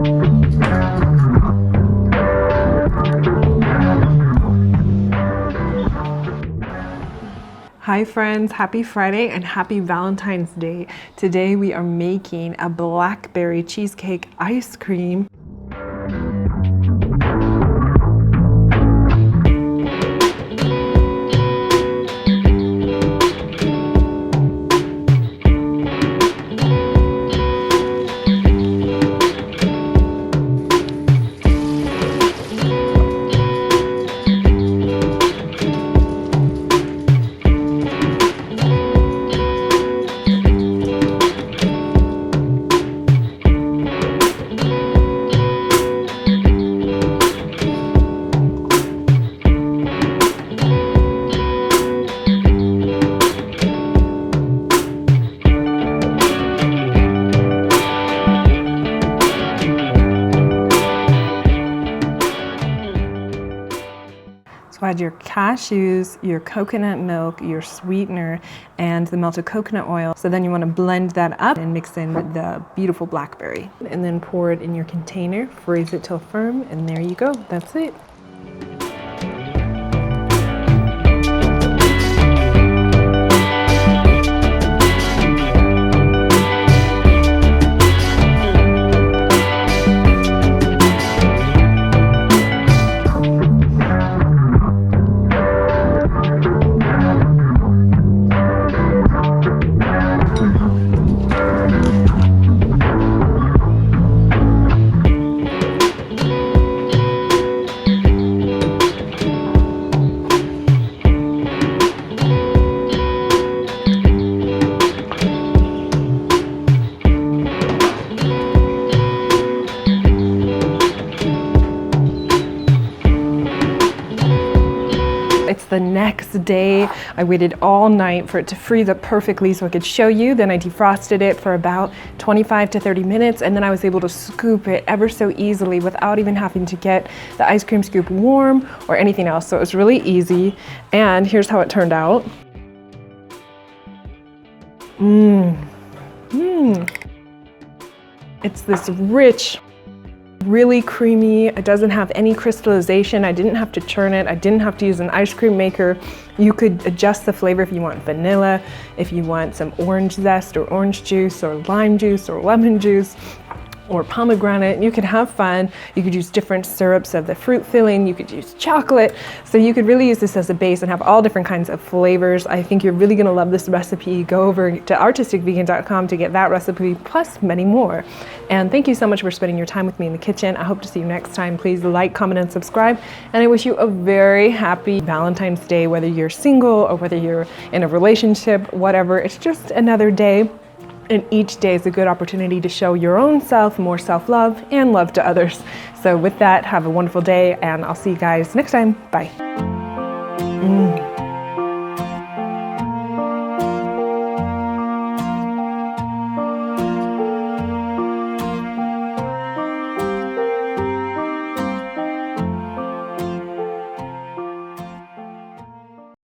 Hi friends, happy Friday and happy Valentine's Day. Today we are making a blackberry cheesecake ice cream. So add your cashews, your coconut milk, your sweetener, and the melted coconut oil. So then you want to blend that up and mix in the beautiful blackberry. And then pour it in your container, freeze it till firm, and there you go. That's it. It's the next day. I waited all night for it to freeze up perfectly so I could show you. Then I defrosted it for about 25 to 30 minutes, and then I was able to scoop it ever so easily without even having to get the ice cream scoop warm or anything else. So it was really easy. And here's how it turned out. It's this rich, really creamy. It doesn't have any crystallization. I didn't have to churn it. I didn't have to use an ice cream maker. You could adjust the flavor if you want vanilla, if you want some orange zest or orange juice or lime juice or lemon juice or pomegranate. You could have fun. You could use different syrups of the fruit filling. You could use chocolate. So you could really use this as a base and have all different kinds of flavors. I think you're really gonna love this recipe. Go over to artisticvegan.com to get that recipe, plus many more. And thank you so much for spending your time with me in the kitchen. I hope to see you next time. Please like, comment, and subscribe. And I wish you a very happy Valentine's Day, whether you're single or whether you're in a relationship, whatever. It's just another day. And each day is a good opportunity to show your own self more self-love and love to others. So with that, have a wonderful day, and I'll see you guys next time. Bye.